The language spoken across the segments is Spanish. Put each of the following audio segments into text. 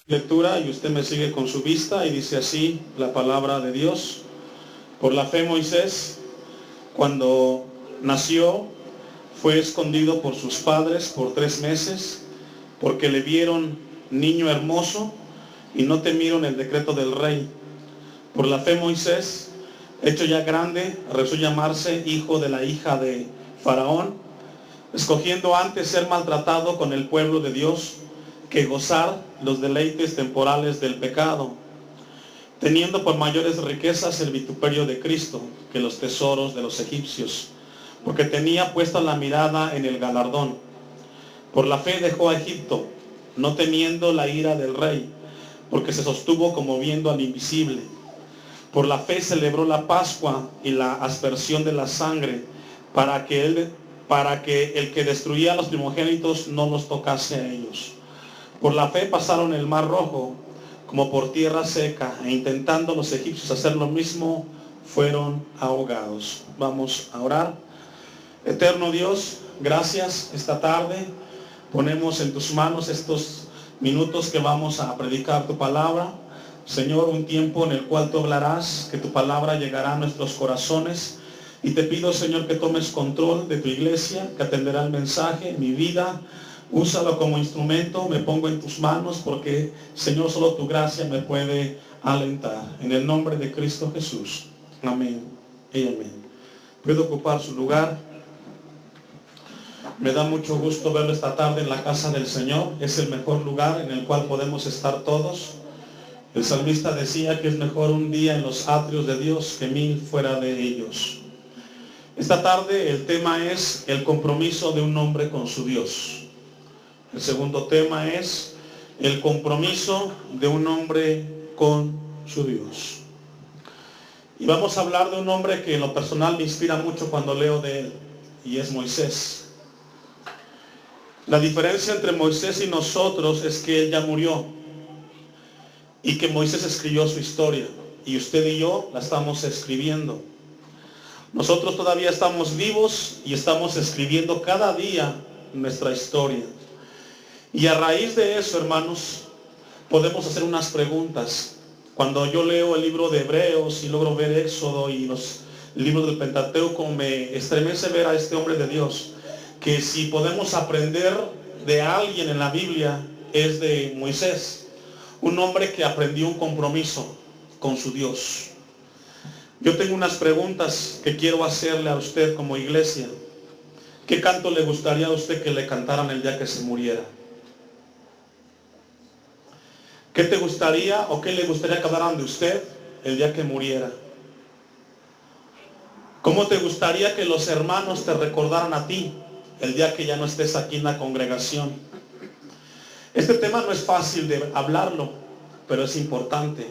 Lectura y usted me sigue con su vista y dice así la palabra de Dios. Por la fe Moisés, cuando nació, fue escondido por sus padres por 3 meses, porque le vieron niño hermoso y no temieron el decreto del rey. Por la fe Moisés, hecho ya grande, rehusó llamarse hijo de la hija de Faraón, escogiendo antes ser maltratado con el pueblo de Dios que gozar los deleites temporales del pecado, teniendo por mayores riquezas el vituperio de Cristo que los tesoros de los egipcios, porque tenía puesta la mirada en el galardón. Por la fe dejó a Egipto, no temiendo la ira del rey, porque se sostuvo como viendo al invisible. Por la fe celebró la Pascua y la aspersión de la sangre, para que el que destruía a los primogénitos no los tocase a ellos. Por la fe pasaron el mar rojo como por tierra seca, e intentando los egipcios hacer lo mismo, fueron ahogados. Vamos a orar. Eterno Dios, gracias esta tarde. Ponemos en tus manos estos minutos que vamos a predicar tu palabra. Señor, un tiempo en el cual tú hablarás, que tu palabra llegará a nuestros corazones. Y te pido, Señor, que tomes control de tu iglesia, que atenderá el mensaje, mi vida. Úsalo como instrumento, me pongo en tus manos, porque, Señor, solo tu gracia me puede alentar. En el nombre de Cristo Jesús. Amén y amén. Puedo ocupar su lugar. Me da mucho gusto verlo esta tarde en la casa del Señor. Es el mejor lugar en el cual podemos estar todos. El salmista decía que es mejor un día en los atrios de Dios que 1000 fuera de ellos. Esta tarde el tema es el compromiso de un hombre con su Dios. El segundo tema es el compromiso de un hombre con su Dios. Y vamos a hablar de un hombre que en lo personal me inspira mucho cuando leo de él, y es Moisés. La diferencia entre Moisés y nosotros es que él ya murió y que Moisés escribió su historia, y usted y yo la estamos escribiendo. Nosotros todavía estamos vivos y estamos escribiendo cada día nuestra historia. Y a raíz de eso, hermanos, podemos hacer unas preguntas. Cuando yo leo el libro de Hebreos y logro ver Éxodo y los libros del Pentateuco, me estremece ver a este hombre de Dios, que si podemos aprender de alguien en la Biblia es de Moisés, un hombre que aprendió un compromiso con su Dios. Yo tengo unas preguntas que quiero hacerle a usted como iglesia. ¿Qué canto le gustaría a usted que le cantaran el día que se muriera? ¿Qué te gustaría o qué le gustaría que hablaran de usted el día que muriera? ¿Cómo te gustaría que los hermanos te recordaran a ti el día que ya no estés aquí en la congregación? Este tema no es fácil de hablarlo, pero es importante,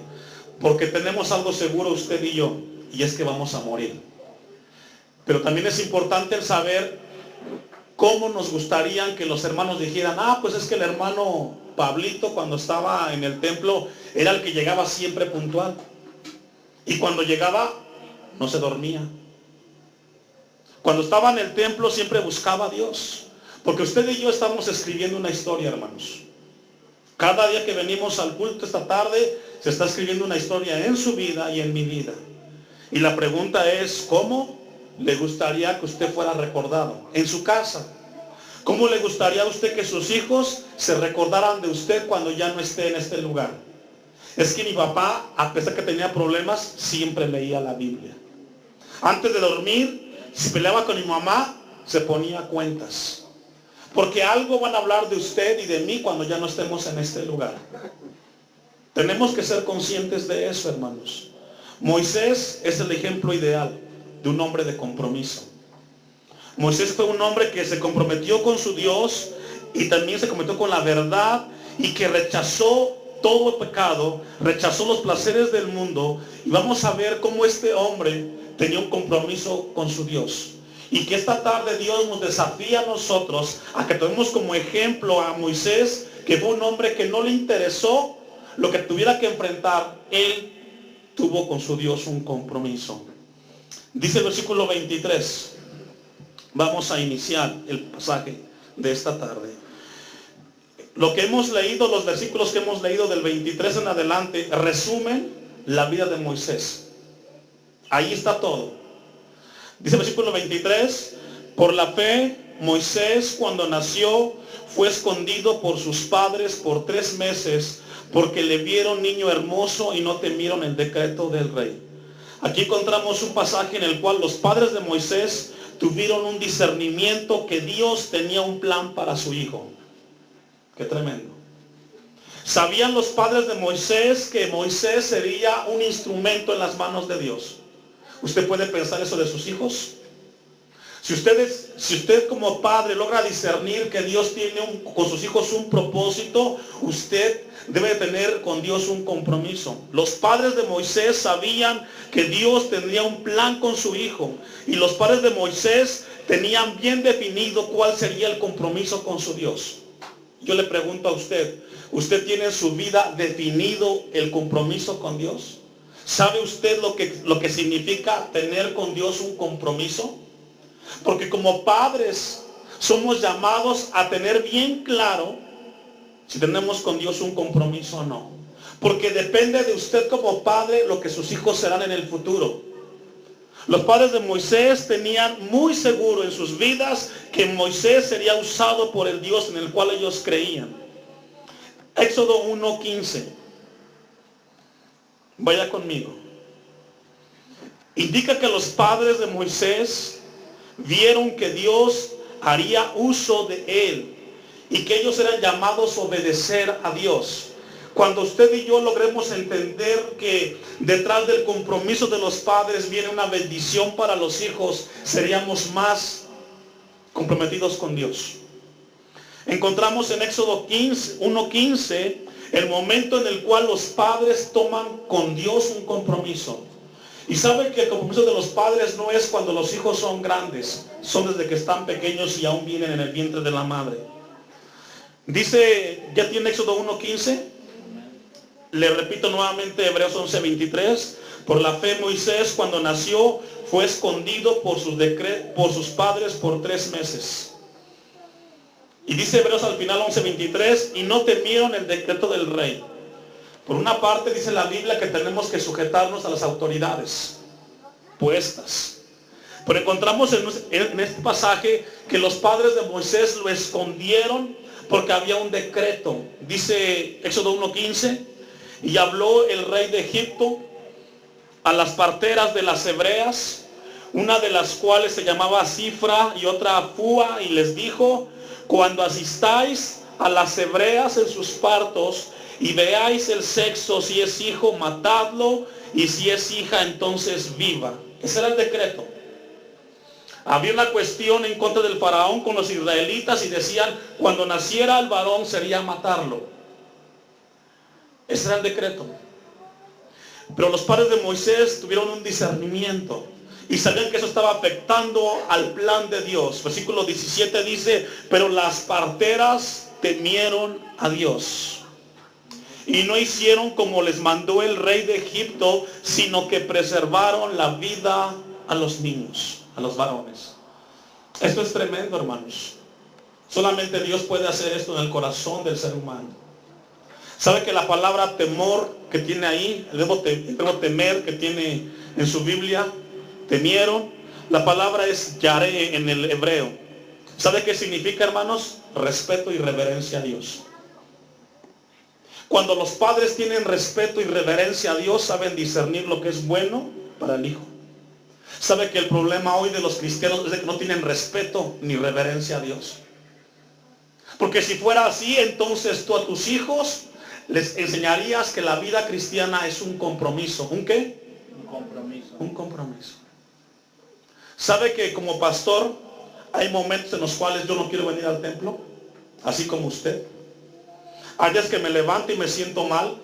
porque tenemos algo seguro usted y yo, y es que vamos a morir. Pero también es importante el saber cómo nos gustaría que los hermanos dijeran: pues es que el hermano Pablito, cuando estaba en el templo, era el que llegaba siempre puntual, y cuando llegaba no se dormía. Cuando estaba en el templo siempre buscaba a Dios. Porque usted y yo estamos escribiendo una historia, hermanos. Cada día que venimos al culto esta tarde se está escribiendo una historia en su vida y en mi vida. Y la pregunta es: ¿cómo le gustaría que usted fuera recordado en su casa? ¿Cómo le gustaría a usted que sus hijos se recordaran de usted cuando ya no esté en este lugar? Es que mi papá, a pesar que tenía problemas, siempre leía la Biblia. Antes de dormir, si peleaba con mi mamá, se ponía cuentas. Porque algo van a hablar de usted y de mí cuando ya no estemos en este lugar. Tenemos que ser conscientes de eso, hermanos. Moisés es el ejemplo ideal de un hombre de compromiso. Moisés fue un hombre que se comprometió con su Dios y también se comprometió con la verdad, y que rechazó todo el pecado, rechazó los placeres del mundo. Y vamos a ver cómo este hombre tenía un compromiso con su Dios. Y que esta tarde Dios nos desafía a nosotros a que tomemos como ejemplo a Moisés, que fue un hombre que no le interesó lo que tuviera que enfrentar. Él tuvo con su Dios un compromiso. Dice el versículo 23. Vamos a iniciar el pasaje de esta tarde. Lo que hemos leído, los versículos que hemos leído del 23 en adelante, resumen la vida de Moisés. Ahí está todo. Dice el versículo 23, por la fe, Moisés cuando nació fue escondido por sus padres por 3 meses, porque le vieron niño hermoso y no temieron el decreto del rey. Aquí encontramos un pasaje en el cual los padres de Moisés tuvieron un discernimiento que Dios tenía un plan para su hijo. Qué tremendo. ¿Sabían los padres de Moisés que Moisés sería un instrumento en las manos de Dios? ¿Usted puede pensar eso de sus hijos? Si usted como padre logra discernir que Dios tiene con sus hijos un propósito, usted debe tener con Dios un compromiso. Los padres de Moisés sabían que Dios tendría un plan con su hijo. Y los padres de Moisés tenían bien definido cuál sería el compromiso con su Dios. Yo le pregunto a usted, ¿usted tiene en su vida definido el compromiso con Dios? ¿Sabe usted lo que significa tener con Dios un compromiso? Porque como padres somos llamados a tener bien claro si tenemos con Dios un compromiso o no. Porque depende de usted como padre lo que sus hijos serán en el futuro. Los padres de Moisés tenían muy seguro en sus vidas que Moisés sería usado por el Dios en el cual ellos creían. Éxodo 1:15. Vaya conmigo. Indica que los padres de Moisés vieron que Dios haría uso de él y que ellos eran llamados a obedecer a Dios. Cuando usted y yo logremos entender que detrás del compromiso de los padres viene una bendición para los hijos, seríamos más comprometidos con Dios. Encontramos en Éxodo 1:15 el momento en el cual los padres toman con Dios un compromiso. Y sabe que el compromiso de los padres no es cuando los hijos son grandes, son desde que están pequeños y aún vienen en el vientre de la madre. Dice, ¿ya tiene Éxodo 1:15? Le repito nuevamente Hebreos 11:23. Por la fe Moisés cuando nació fue escondido por sus padres por 3 meses. Y dice Hebreos al final 11:23, y no temieron el decreto del rey. Por una parte dice la Biblia que tenemos que sujetarnos a las autoridades puestas. Pero encontramos en este pasaje que los padres de Moisés lo escondieron porque había un decreto. Dice Éxodo 1:15, y habló el rey de Egipto a las parteras de las hebreas, una de las cuales se llamaba Cifra y otra Fúa, y les dijo, cuando asistáis a las hebreas en sus partos y veáis el sexo, si es hijo, matadlo, y si es hija, entonces viva. Ese era el decreto. Había una cuestión en contra del faraón con los israelitas y decían, cuando naciera el varón sería matarlo. Ese era el decreto. Pero los padres de Moisés tuvieron un discernimiento y sabían que eso estaba afectando al plan de Dios. Versículo 17 dice, pero las parteras temieron a Dios y no hicieron como les mandó el rey de Egipto, sino que preservaron la vida a los niños, a los varones. Esto es tremendo, hermanos. Solamente Dios puede hacer esto en el corazón del ser humano. ¿Sabe que la palabra temor que tiene ahí, el verbo temer que tiene en su Biblia, temieron, la palabra es yaré en el hebreo? ¿Sabe qué significa, hermanos? Respeto y reverencia a Dios. Cuando los padres tienen respeto y reverencia a Dios, saben discernir lo que es bueno para el hijo. ¿Sabe que el problema hoy de los cristianos es de que no tienen respeto ni reverencia a Dios? Porque si fuera así, entonces tú a tus hijos les enseñarías que la vida cristiana es un compromiso. ¿Un qué? Un compromiso. Un compromiso. ¿Sabe que como pastor hay momentos en los cuales yo no quiero venir al templo? Así como usted. Hay días que me levanto y me siento mal.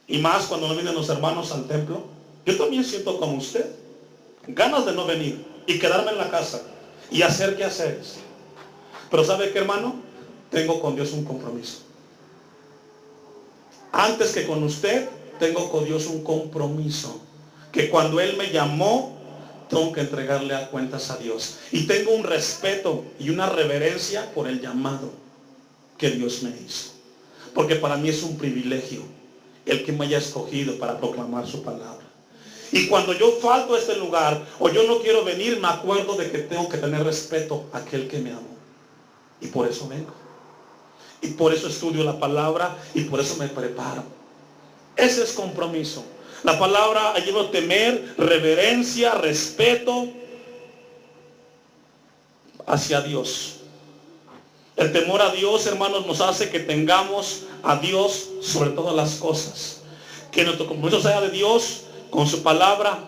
Y más cuando no vienen los hermanos al templo. Yo también siento como usted. Ganas de no venir y quedarme en la casa y hacer quehaceres. Pero ¿sabe qué, hermano? Tengo con Dios un compromiso. Antes que con usted, tengo con Dios un compromiso. Que cuando Él me llamó, tengo que entregarle a cuentas a Dios. Y tengo un respeto y una reverencia por el llamado que Dios me hizo. Porque para mí es un privilegio el que me haya escogido para proclamar su palabra. Y cuando yo falto a este lugar o yo no quiero venir, me acuerdo de que tengo que tener respeto a aquel que me amó. Y por eso vengo. Y por eso estudio la palabra y por eso me preparo. Ese es compromiso. La palabra lleva temer, reverencia, respeto hacia Dios. El temor a Dios, hermanos, nos hace que tengamos a Dios sobre todas las cosas. Que nuestro compromiso sea de Dios con su palabra.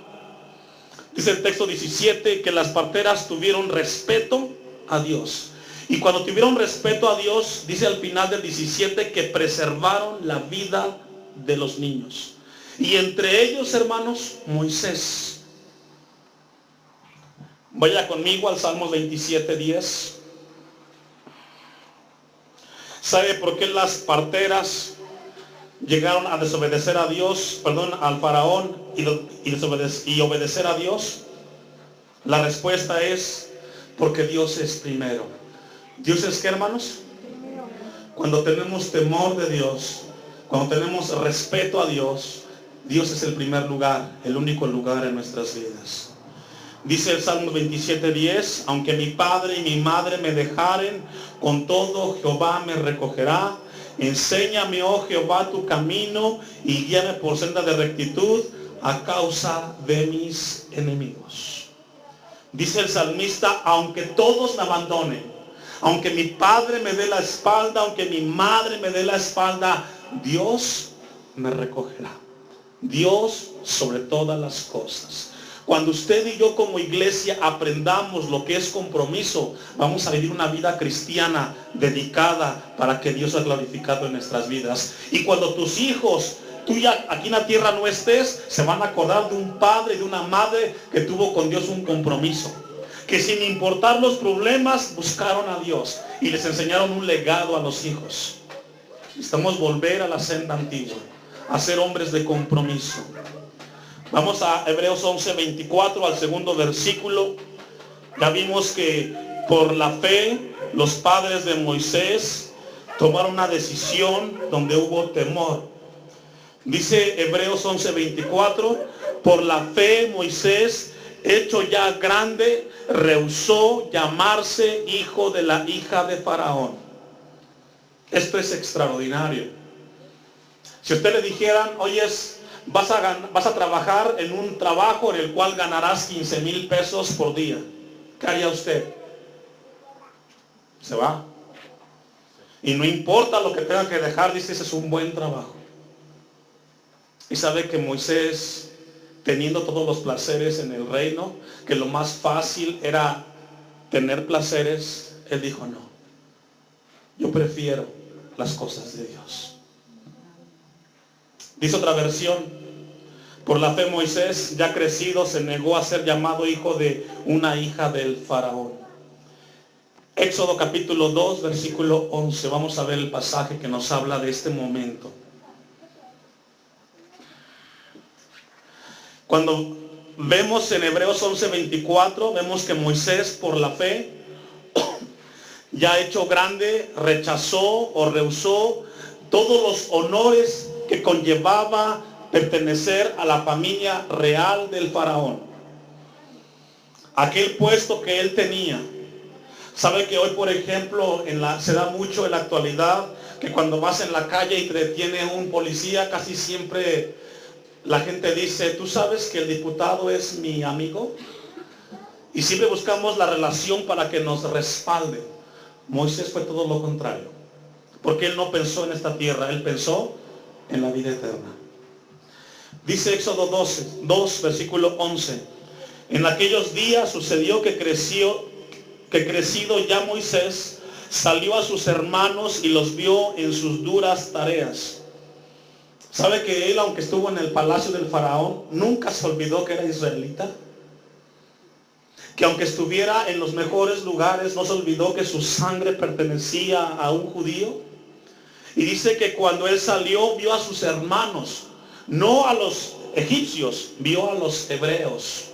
Dice el texto 17 que las parteras tuvieron respeto a Dios. Y cuando tuvieron respeto a Dios, dice al final del 17 que preservaron la vida de los niños. Y entre ellos, hermanos, Moisés. Vaya conmigo al Salmo 27:10. ¿Sabe por qué las parteras llegaron a desobedecer a Dios, al faraón y obedecer a Dios? La respuesta es porque Dios es primero. ¿Dios es qué, hermanos? Cuando tenemos temor de Dios, cuando tenemos respeto a Dios, Dios es el primer lugar, el único lugar en nuestras vidas. Dice el Salmo 27:10, aunque mi padre y mi madre me dejaren, con todo Jehová me recogerá. Enséñame, oh Jehová, tu camino y guíame por senda de rectitud a causa de mis enemigos. Dice el salmista, aunque todos me abandonen, aunque mi padre me dé la espalda, aunque mi madre me dé la espalda, Dios me recogerá. Dios sobre todas las cosas. Cuando usted y yo como iglesia aprendamos lo que es compromiso, vamos a vivir una vida cristiana dedicada para que Dios sea glorificado en nuestras vidas. Y cuando tus hijos, tú ya aquí en la tierra no estés, se van a acordar de un padre y de una madre que tuvo con Dios un compromiso. Que sin importar los problemas, buscaron a Dios y les enseñaron un legado a los hijos. Necesitamos volver a la senda antigua, a ser hombres de compromiso. Vamos a Hebreos 11:24, al segundo versículo. Ya vimos que por la fe los padres de Moisés tomaron una decisión donde hubo temor. Dice Hebreos 11:24, por la fe Moisés, hecho ya grande, rehusó llamarse hijo de la hija de Faraón. Esto es extraordinario. Si a usted le dijeran, oyes, vas a trabajar en un trabajo en el cual ganarás 15,000 pesos por día, ¿qué haría usted? Se va. Y no importa lo que tenga que dejar, dice, ese es un buen trabajo. Y sabe que Moisés, teniendo todos los placeres en el reino, que lo más fácil era tener placeres, él dijo, no, yo prefiero las cosas de Dios. Dice otra versión, por la fe Moisés, ya crecido, se negó a ser llamado hijo de una hija del faraón. Éxodo capítulo 2, versículo 11. Vamos a ver el pasaje que nos habla de este momento. Cuando vemos en Hebreos 11:24, vemos que Moisés por la fe, ya hecho grande, rechazó o rehusó todos los honores que conllevaba pertenecer a la familia real del faraón. Aquel puesto que él tenía. Sabe que hoy, por ejemplo, se da mucho en la actualidad que cuando vas en la calle y te detiene un policía, casi siempre la gente dice, ¿tú sabes que el diputado es mi amigo? Y siempre buscamos la relación para que nos respalde. Moisés fue todo lo contrario. Porque él no pensó en esta tierra, él pensó en la vida eterna. Dice Éxodo 2, versículo 11. En aquellos días sucedió que crecido ya Moisés, salió a sus hermanos y los vio en sus duras tareas. ¿Sabe que él, aunque estuvo en el palacio del faraón, nunca se olvidó que era israelita? Que aunque estuviera en los mejores lugares, no se olvidó que su sangre pertenecía a un judío. Y dice que cuando él salió, vio a sus hermanos, no a los egipcios, vio a los hebreos.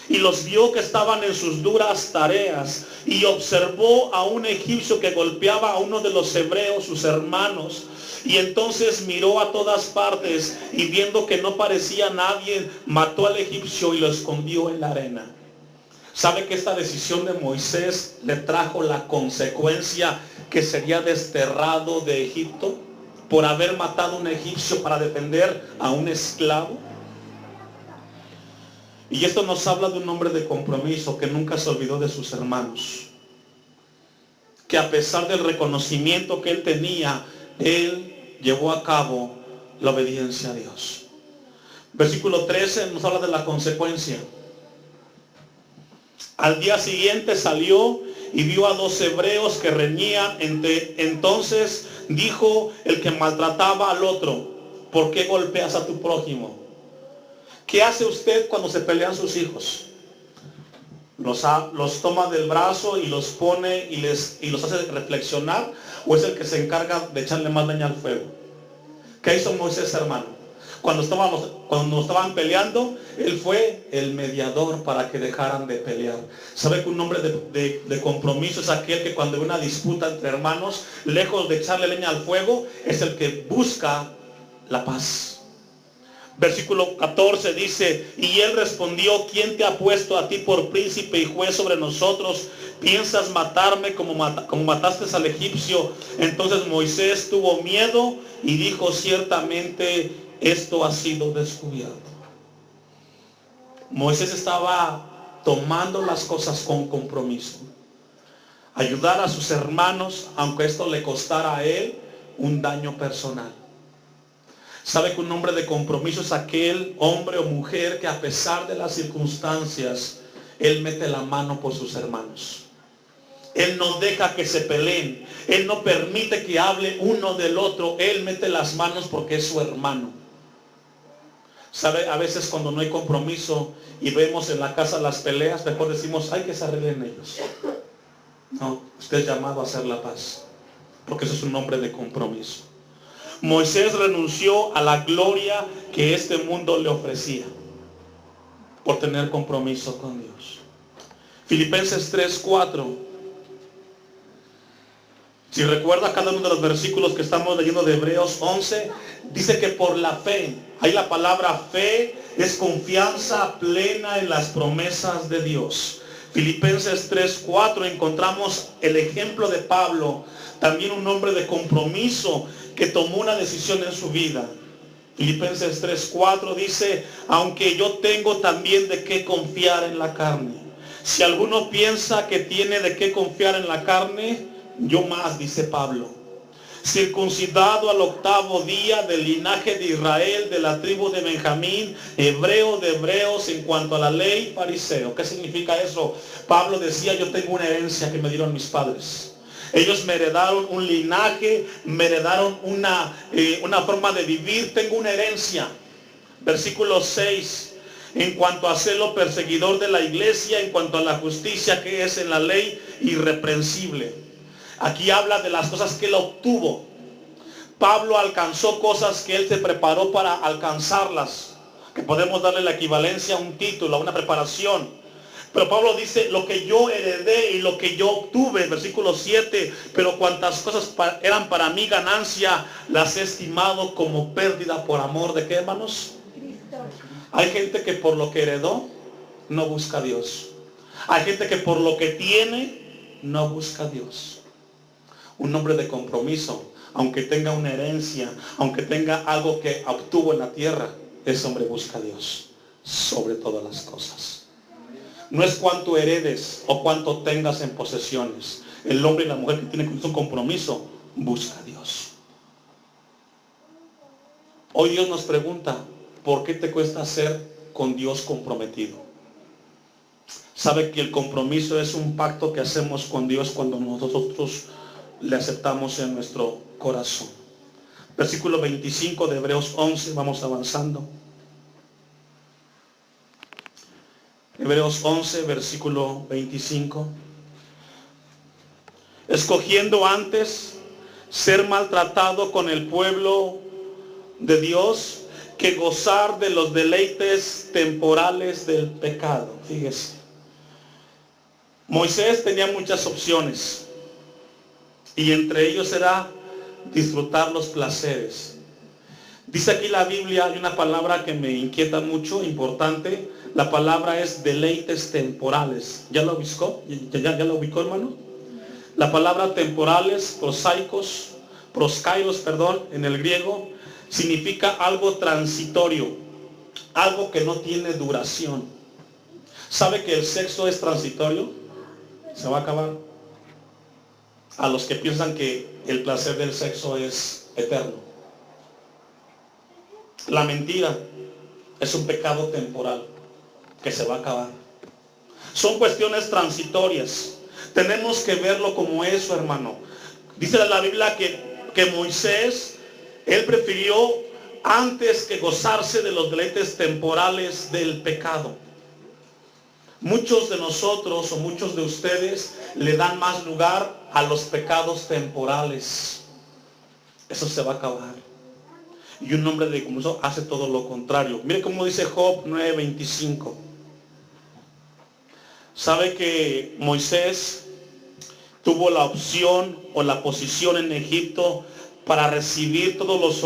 y los vio que estaban en sus duras tareas, y observó a un egipcio que golpeaba a uno de los hebreos, sus hermanos. Y entonces miró a todas partes, y viendo que no parecía nadie, mató al egipcio y lo escondió en la arena. ¿Sabe que esta decisión de Moisés le trajo la consecuencia que sería desterrado de Egipto por haber matado a un egipcio para defender a un esclavo? Y esto nos habla de un hombre de compromiso que nunca se olvidó de sus hermanos, que a pesar del reconocimiento que él tenía, él llevó a cabo la obediencia a Dios. Versículo 13 nos habla de la consecuencia. Al día siguiente salió y vio a 2 hebreos que reñían. Entonces dijo el que maltrataba al otro: ¿por qué golpeas a tu prójimo? ¿Qué hace usted cuando se pelean sus hijos? ¿Los toma del brazo y los pone y los hace reflexionar? ¿O es el que se encarga de echarle más leña al fuego? ¿Qué hizo Moisés, hermano? Cuando estaban peleando, él fue el mediador para que dejaran de pelear. ¿Sabe que un hombre de compromiso es aquel que cuando hay una disputa entre hermanos, lejos de echarle leña al fuego, es el que busca la paz? Versículo 14 dice: y él respondió: ¿quién te ha puesto a ti por príncipe y juez sobre nosotros? ¿Piensas matarme como mataste al egipcio? Entonces Moisés tuvo miedo y dijo: ciertamente esto ha sido descubierto. Moisés estaba tomando las cosas con compromiso. Ayudar a sus hermanos, aunque esto le costara a él un daño personal. ¿Sabe que un hombre de compromiso es aquel hombre o mujer que a pesar de las circunstancias, él mete la mano por sus hermanos? Él no deja que se peleen. Él no permite que hable uno del otro. Él mete las manos porque es su hermano. ¿Sabe? A veces cuando no hay compromiso y vemos en la casa las peleas, mejor decimos: hay que se arreglen ellos. No, usted es llamado a hacer la paz, porque eso es un hombre de compromiso. Moisés renunció a la gloria que este mundo le ofrecía por tener compromiso con Dios. Filipenses 3:4. Si recuerda cada uno de los versículos que estamos leyendo de Hebreos 11, dice que por la fe, ahí la palabra fe es confianza plena en las promesas de Dios. Filipenses 3:4 encontramos el ejemplo de Pablo, también un hombre de compromiso que tomó una decisión en su vida. Filipenses 3:4 dice: aunque yo tengo también de qué confiar en la carne. Si alguno piensa que tiene de qué confiar en la carne, yo más, dice Pablo. Circuncidado al 8º día, del linaje de Israel, de la tribu de Benjamín, hebreo de hebreos, en cuanto a la ley, fariseo. ¿Qué significa eso? Pablo decía: yo tengo una herencia que me dieron mis padres. Ellos me heredaron un linaje, me heredaron una forma de vivir, tengo una herencia. Versículo 6. En cuanto a celo perseguidor de la iglesia, en cuanto a la justicia que es en la ley, irreprensible. Aquí habla de las cosas que él obtuvo. Pablo alcanzó cosas que él se preparó para alcanzarlas, que podemos darle la equivalencia a un título, a una preparación. Pero Pablo dice: lo que yo heredé y lo que yo obtuve, versículo 7, pero cuantas cosas eran para mí ganancia, las he estimado como pérdida por amor de ¿qué, hermanos? Cristo. Hay gente que por lo que heredó no busca a Dios. Hay gente que por lo que tiene no busca a Dios. Un hombre de compromiso, aunque tenga una herencia, aunque tenga algo que obtuvo en la tierra, ese hombre busca a Dios sobre todas las cosas. No es cuánto heredes o cuánto tengas en posesiones. El hombre y la mujer que tienen un compromiso busca a Dios. Hoy Dios nos pregunta: ¿por qué te cuesta ser con Dios comprometido? Sabe que el compromiso es un pacto que hacemos con Dios cuando nosotros le aceptamos en nuestro corazón. Versículo 25 de Hebreos 11, vamos avanzando. Hebreos 11, versículo 25. Escogiendo antes ser maltratado con el pueblo de Dios que gozar de los deleites temporales del pecado. Fíjese, Moisés tenía muchas opciones y entre ellos era disfrutar los placeres. Dice aquí la Biblia, hay una palabra que me inquieta mucho, importante. La palabra es deleites temporales. ¿Ya lo ubicó? ¿Ya lo ubicó, hermano? La palabra temporales, proskairos, en el griego, significa algo transitorio, algo que no tiene duración. ¿Sabe que el sexo es transitorio? Se va a acabar. A los que piensan que el placer del sexo es eterno. La mentira es un pecado temporal que se va a acabar. Son cuestiones transitorias. Tenemos que verlo como eso, hermano. Dice la Biblia que Moisés, él prefirió antes que gozarse de los deleites temporales del pecado. Muchos de nosotros o muchos de ustedes le dan más lugar a los pecados temporales. Eso se va a acabar. Y un hombre de compromiso hace todo lo contrario. Mire cómo dice Job 9:25. ¿Sabe que Moisés tuvo la opción o la posición en Egipto para recibir todos los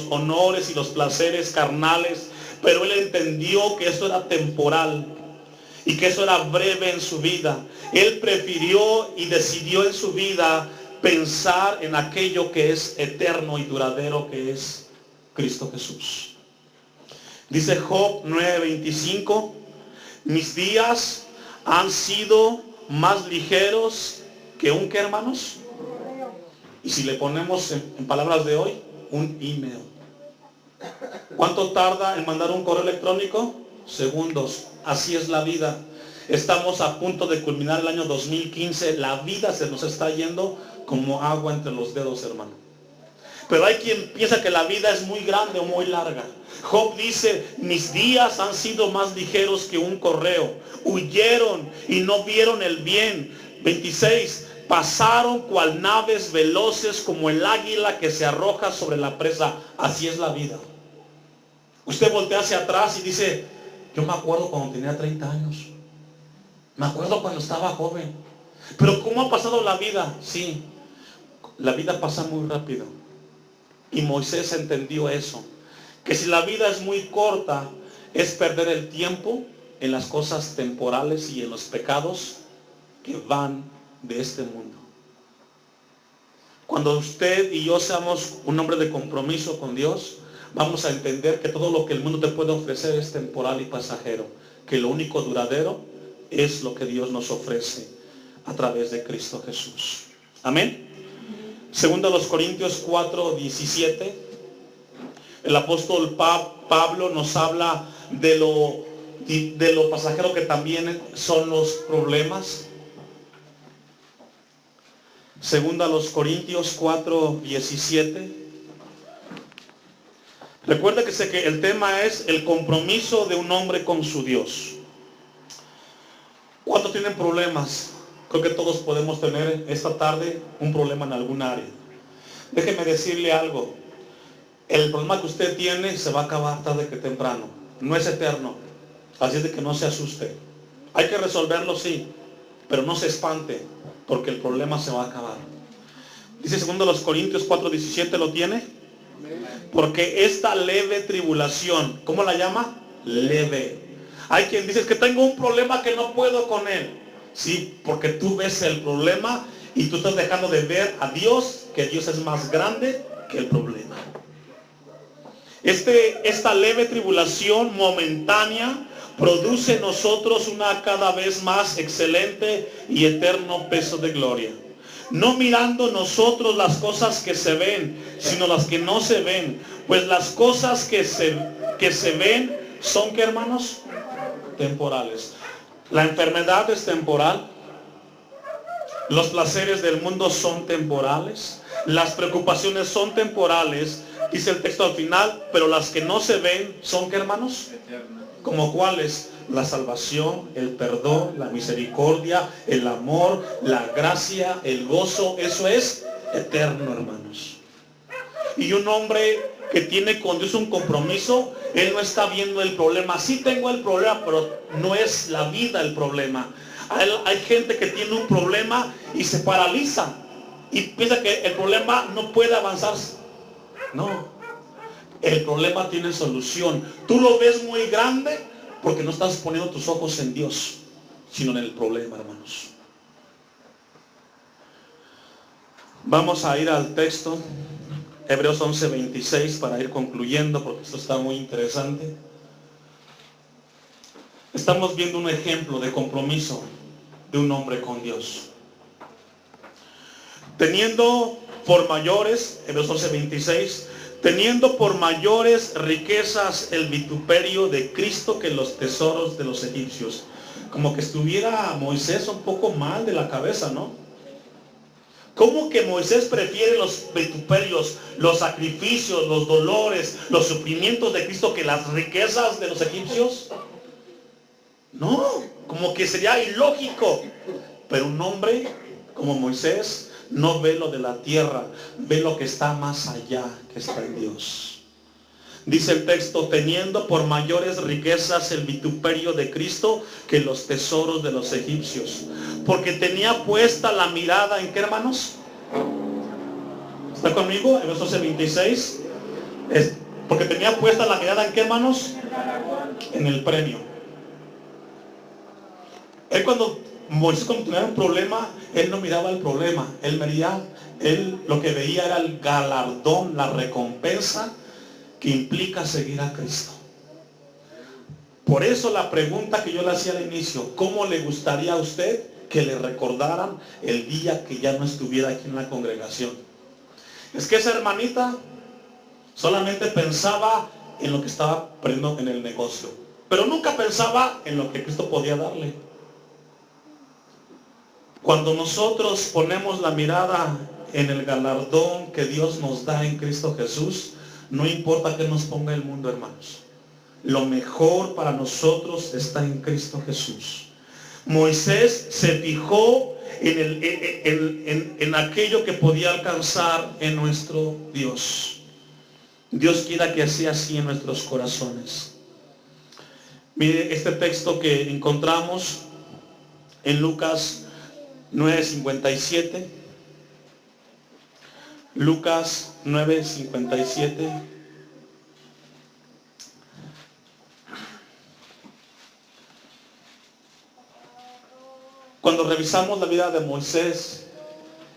honores y los placeres carnales? Pero él entendió que eso era temporal y que eso era breve en su vida. Él prefirió y decidió en su vida pensar en aquello que es eterno y duradero, que es Cristo Jesús. Dice Job 9:25, mis días han sido más ligeros que un, ¿qué, hermanos? Y si le ponemos en palabras de hoy, un email. ¿Cuánto tarda en mandar un correo electrónico? Segundos. Así es la vida. Estamos a punto de culminar el año 2015. La vida se nos está yendo como agua entre los dedos, hermano. Pero hay quien piensa que la vida es muy grande o muy larga. Job dice, mis días han sido más ligeros que un correo. Huyeron y no vieron el bien. 26, pasaron cual naves veloces como el águila que se arroja sobre la presa. Así es la vida. Usted voltea hacia atrás y dice, yo me acuerdo cuando tenía 30 años. Me acuerdo cuando estaba joven. Pero ¿cómo ha pasado la vida? Sí, la vida pasa muy rápido. Y Moisés entendió eso, que si la vida es muy corta, es perder el tiempo en las cosas temporales y en los pecados que van de este mundo. Cuando usted y yo seamos un hombre de compromiso con Dios, vamos a entender que todo lo que el mundo te puede ofrecer es temporal y pasajero, que lo único duradero es lo que Dios nos ofrece a través de Cristo Jesús. Amén. Segundo a los Corintios 4:17, el apóstol Pablo nos habla de lo pasajero que también son los problemas. Segundo a los Corintios 4:17. Recuerda que el tema es el compromiso de un hombre con su Dios. ¿Cuántos tienen problemas? Creo que todos podemos tener esta tarde un problema en algún área. Déjeme decirle algo. El problema que usted tiene se va a acabar tarde que temprano. No es eterno. Así es de que no se asuste. Hay que resolverlo, sí, pero no se espante, porque el problema se va a acabar. Dice segundo los Corintios 4:17, ¿lo tiene? Porque esta leve tribulación, ¿cómo la llama? Leve. Hay quien dice que tengo un problema que no puedo con él. Sí, porque tú ves el problema y tú estás dejando de ver a Dios, que Dios es más grande que el problema. Esta leve tribulación momentánea produce en nosotros una cada vez más excelente y eterno peso de gloria. No mirando nosotros las cosas que se ven, sino las que no se ven. Pues las cosas que se ven son, ¿qué, hermanos? Temporales. La enfermedad es temporal. Los placeres del mundo son temporales. Las preocupaciones son temporales. Dice el texto al final, pero las que no se ven son, ¿qué, hermanos? Eternas. ¿Como cuáles? La salvación, el perdón, la misericordia, el amor, la gracia, el gozo. Eso es eterno, hermanos. Y un hombre que tiene con Dios un compromiso, él no está viendo el problema. Sí tengo el problema, pero no es la vida el problema. Hay gente que tiene un problema y se paraliza y piensa que el problema no puede avanzar. No, el problema tiene solución. Tú lo ves muy grande porque no estás poniendo tus ojos en Dios, sino en el problema, hermanos. Vamos a ir al texto, Hebreos 11:26, para ir concluyendo, porque esto está muy interesante. Estamos viendo un ejemplo de compromiso de un hombre con Dios. Teniendo por mayores, Hebreos 11:26, teniendo por mayores riquezas el vituperio de Cristo que los tesoros de los egipcios. Como que estuviera Moisés un poco mal de la cabeza, ¿no? ¿Cómo que Moisés prefiere los vituperios, los sacrificios, los dolores, los sufrimientos de Cristo que las riquezas de los egipcios? No, como que sería ilógico. Pero un hombre como Moisés no ve lo de la tierra, ve lo que está más allá, que está en Dios. Dice el texto, teniendo por mayores riquezas el vituperio de Cristo que los tesoros de los egipcios. Porque tenía puesta la mirada en ¿qué, hermanos? ¿Está conmigo? En verso 26. Porque tenía puesta la mirada en ¿qué, hermanos? En el premio. Moisés cuando tenía un problema, él no miraba el problema. Él lo que veía era el galardón, la recompensa que implica seguir a Cristo. Por eso la pregunta que yo le hacía al inicio, ¿cómo le gustaría a usted que le recordaran el día que ya no estuviera aquí en la congregación? Es que esa hermanita solamente pensaba en lo que estaba aprendiendo en el negocio, pero nunca pensaba en lo que Cristo podía darle. Cuando nosotros ponemos la mirada en el galardón que Dios nos da en Cristo Jesús, no importa que nos ponga el mundo, hermanos. Lo mejor para nosotros está en Cristo Jesús. Moisés se fijó en aquello que podía alcanzar en nuestro Dios. Dios quiera que sea así en nuestros corazones. Mire este texto que encontramos en Lucas 9:57. Lucas 9:57. Cuando revisamos la vida de Moisés,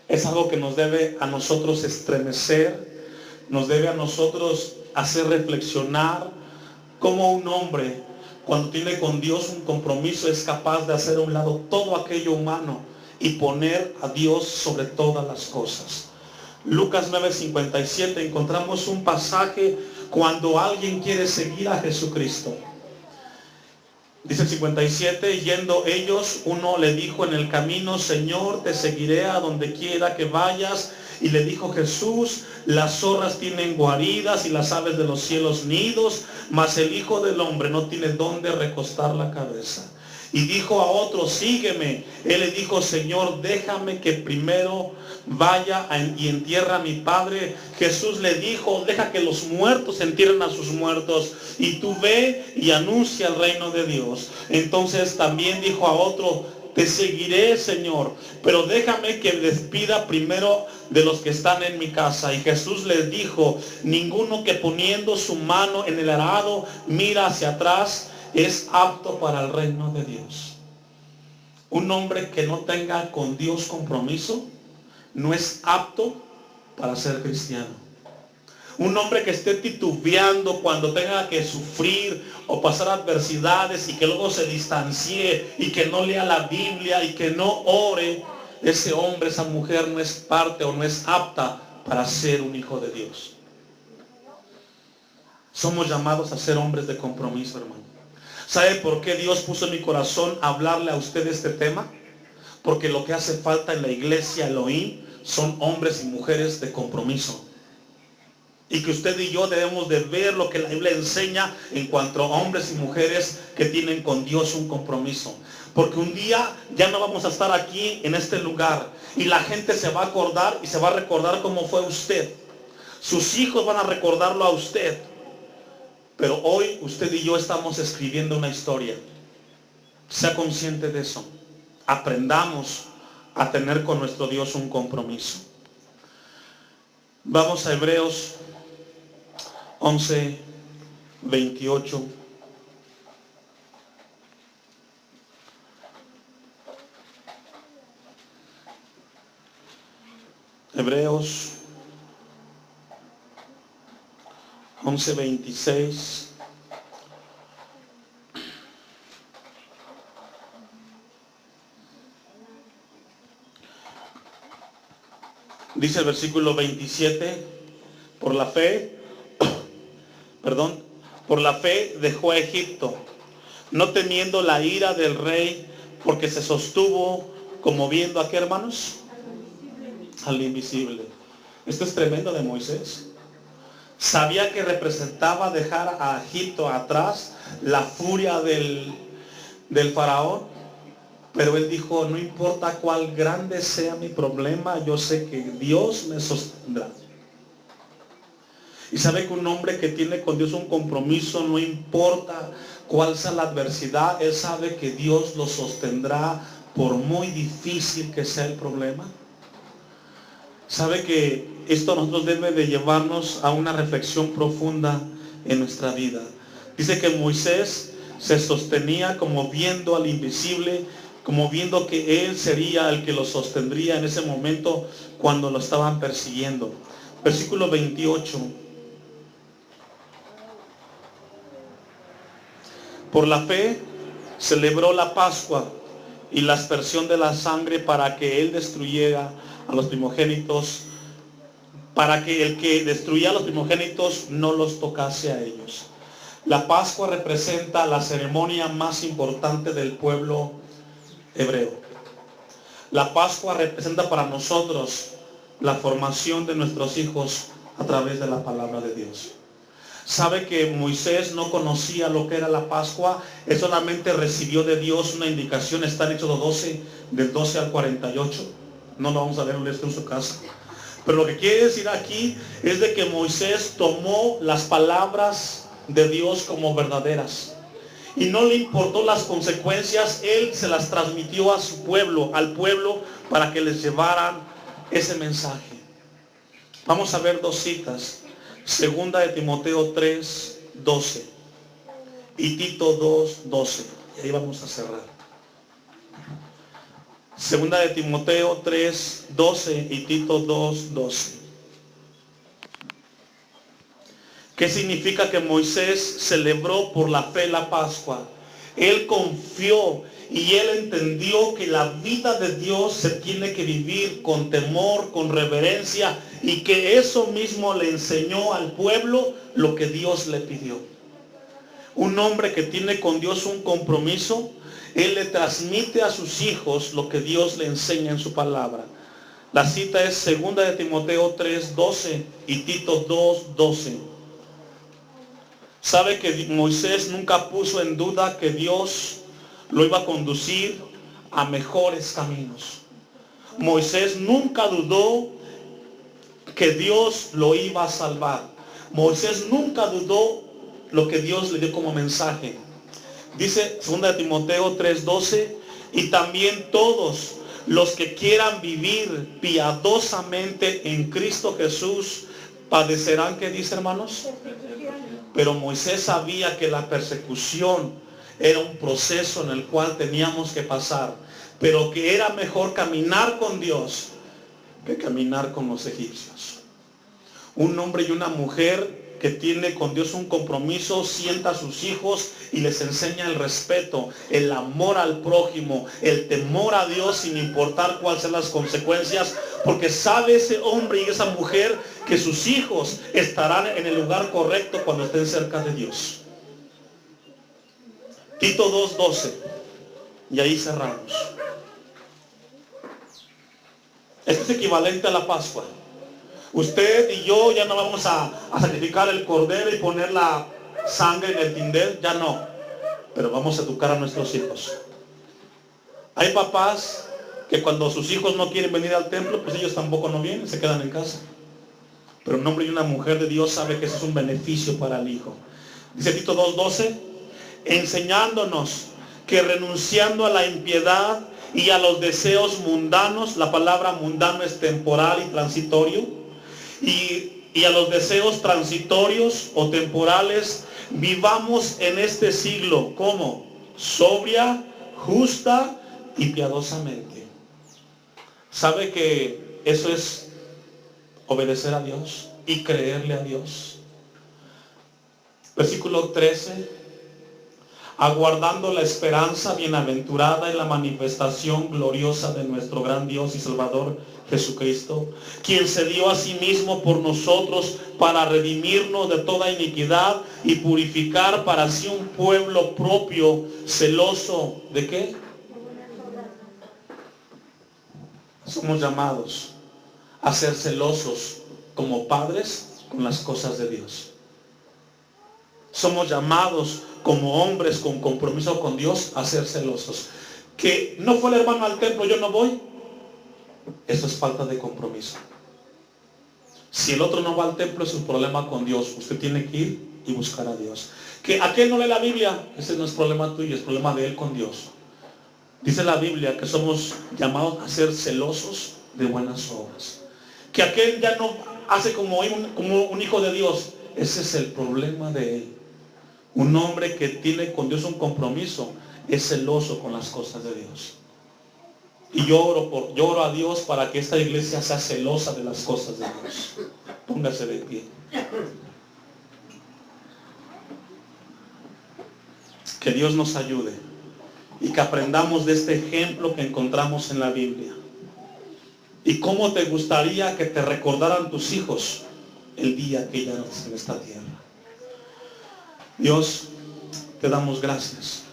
es algo que nos debe a nosotros estremecer, nos debe a nosotros hacer reflexionar cómo un hombre, cuando tiene con Dios un compromiso, es capaz de hacer a un lado todo aquello humano y poner a Dios sobre todas las cosas. Lucas 9:57 encontramos un pasaje cuando alguien quiere seguir a Jesucristo. Dice el 57, yendo ellos, uno le dijo en el camino, Señor, te seguiré a donde quiera que vayas. Y le dijo Jesús, las zorras tienen guaridas y las aves de los cielos nidos, mas el Hijo del Hombre no tiene dónde recostar la cabeza. Y dijo a otro, sígueme. Él le dijo, Señor, déjame que primero vaya y entierre a mi padre. Jesús le dijo, deja que los muertos entierren a sus muertos, y tú ve y anuncia el reino de Dios. Entonces también dijo a otro, te seguiré, Señor, pero déjame que despida primero de los que están en mi casa. Y Jesús les dijo, ninguno que poniendo su mano en el arado mira hacia atrás es apto para el reino de Dios. Un hombre que no tenga con Dios compromiso no es apto para ser cristiano. Un hombre que esté titubeando cuando tenga que sufrir o pasar adversidades y que luego se distancie y que no lea la Biblia y que no ore, ese hombre, esa mujer no es parte o no es apta para ser un hijo de Dios. Somos llamados a ser hombres de compromiso, hermano. ¿Sabe por qué Dios puso en mi corazón hablarle a usted este tema? Porque lo que hace falta en la iglesia Elohim son hombres y mujeres de compromiso. Y que usted y yo debemos de ver lo que la Biblia enseña en cuanto a hombres y mujeres que tienen con Dios un compromiso. Porque un día ya no vamos a estar aquí en este lugar y la gente se va a acordar y se va a recordar cómo fue usted. Sus hijos van a recordarlo a usted. Pero hoy usted y yo estamos escribiendo una historia. Sea consciente de eso. Aprendamos a tener con nuestro Dios un compromiso. Vamos a Hebreos 11, 28. Hebreos 11, 26. Dice el versículo 27, por la fe dejó a Egipto, no temiendo la ira del rey, porque se sostuvo como viendo a qué, hermanos, al invisible. Esto es tremendo de Moisés. Sabía que representaba dejar a Egipto atrás, la furia del faraón. Pero él dijo, no importa cuál grande sea mi problema, yo sé que Dios me sostendrá. Y sabe que un hombre que tiene con Dios un compromiso, no importa cuál sea la adversidad, él sabe que Dios lo sostendrá por muy difícil que sea el problema. Sabe que esto a nosotros debe de llevarnos a una reflexión profunda en nuestra vida. Dice que Moisés se sostenía como viendo al invisible, como viendo que él sería el que lo sostendría en ese momento cuando lo estaban persiguiendo. Versículo 28. Por la fe celebró la Pascua y la aspersión de la sangre para que él destruyera a los primogénitos, para que el que destruía a los primogénitos no los tocase a ellos. La Pascua representa la ceremonia más importante del pueblo hebreo. La Pascua representa para nosotros la formación de nuestros hijos a través de la palabra de Dios. Sabe que Moisés no conocía lo que era la Pascua, él solamente recibió de Dios una indicación. Está en Éxodo 12, del 12 al 48. No lo vamos a leer, en su casa. Pero lo que quiere decir aquí es de que Moisés tomó las palabras de Dios como verdaderas. Y no le importó las consecuencias, él se las transmitió a su pueblo, al pueblo, para que les llevaran ese mensaje. Vamos a ver dos citas. Segunda de Timoteo 3, 12 y Tito 2, 12. Y ahí vamos a cerrar. Segunda de Timoteo 3, 12 y Tito 2, 12. ¿Qué significa que Moisés celebró por la fe la Pascua? Él confió y él entendió que la vida de Dios se tiene que vivir con temor, con reverencia, y que eso mismo le enseñó al pueblo lo que Dios le pidió. Un hombre que tiene con Dios un compromiso, él le transmite a sus hijos lo que Dios le enseña en su palabra. La cita es segunda de Timoteo 3, 12 y Tito 2, 12. Sabe que Moisés nunca puso en duda que Dios lo iba a conducir a mejores caminos. Moisés nunca dudó que Dios lo iba a salvar. Moisés nunca dudó lo que Dios le dio como mensaje. Dice 2 Timoteo 3:12, y también todos los que quieran vivir piadosamente en Cristo Jesús padecerán, ¿qué dice, hermanos? Pero Moisés sabía que la persecución era un proceso en el cual teníamos que pasar, pero que era mejor caminar con Dios que caminar con los egipcios. Un hombre y una mujer que tiene con Dios un compromiso, sienta a sus hijos y les enseña el respeto, el amor al prójimo, el temor a Dios sin importar cuáles sean las consecuencias, porque sabe ese hombre y esa mujer que sus hijos estarán en el lugar correcto cuando estén cerca de Dios. Tito 2:12, y ahí cerramos. Esto es equivalente a la Pascua. Usted y yo ya no vamos a sacrificar el cordero y poner la sangre en el tindel, ya no. Pero vamos a educar a nuestros hijos. Hay papás que cuando sus hijos no quieren venir al templo, pues ellos tampoco no vienen, se quedan en casa. pero un hombre y una mujer de Dios sabe que eso es un beneficio para el hijo. Dice Tito 2:12, enseñándonos que renunciando a la impiedad y a los deseos mundanos, la palabra mundano es temporal y transitorio, y a los deseos transitorios o temporales, vivamos en este siglo, ¿cómo? Sobria, justa y piadosamente. ¿Sabe que eso es obedecer a Dios y creerle a Dios? Versículo 13, aguardando la esperanza bienaventurada en la manifestación gloriosa de nuestro gran Dios y Salvador Jesucristo, quien se dio a sí mismo por nosotros para redimirnos de toda iniquidad y purificar para sí un pueblo propio, celoso, ¿de qué? Somos llamados a ser celosos como padres con las cosas de Dios. Somos llamados como hombres con compromiso con Dios a ser celosos. Que no fue el hermano al templo, yo no voy. Eso es falta de compromiso. Si el otro no va al templo, es un problema con Dios. Usted tiene que ir y buscar a Dios. Que aquel no lee la Biblia, ese no es problema tuyo, es problema de él con Dios. Dice la Biblia que somos llamados a ser celosos de buenas obras. Que aquel ya no hace como un hijo de Dios, ese es el problema de él. Un hombre que tiene con Dios un compromiso es celoso con las cosas de Dios. Y yo oro a Dios para que esta iglesia sea celosa de las cosas de Dios. Póngase de pie. Que Dios nos ayude y que aprendamos de este ejemplo que encontramos en la Biblia. ¿Y cómo te gustaría que te recordaran tus hijos el día que ya no estés en esta tierra? Dios, te damos gracias.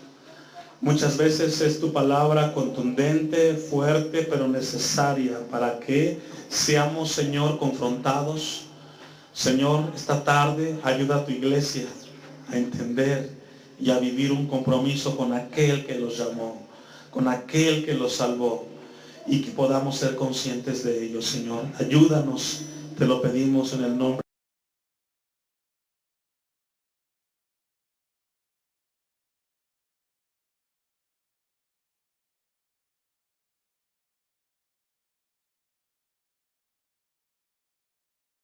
Muchas veces es tu palabra contundente, fuerte, pero necesaria para que seamos, Señor, confrontados. Señor, esta tarde ayuda a tu iglesia a entender y a vivir un compromiso con aquel que los llamó, con aquel que los salvó, y que podamos ser conscientes de ello, Señor. Ayúdanos, te lo pedimos en el nombre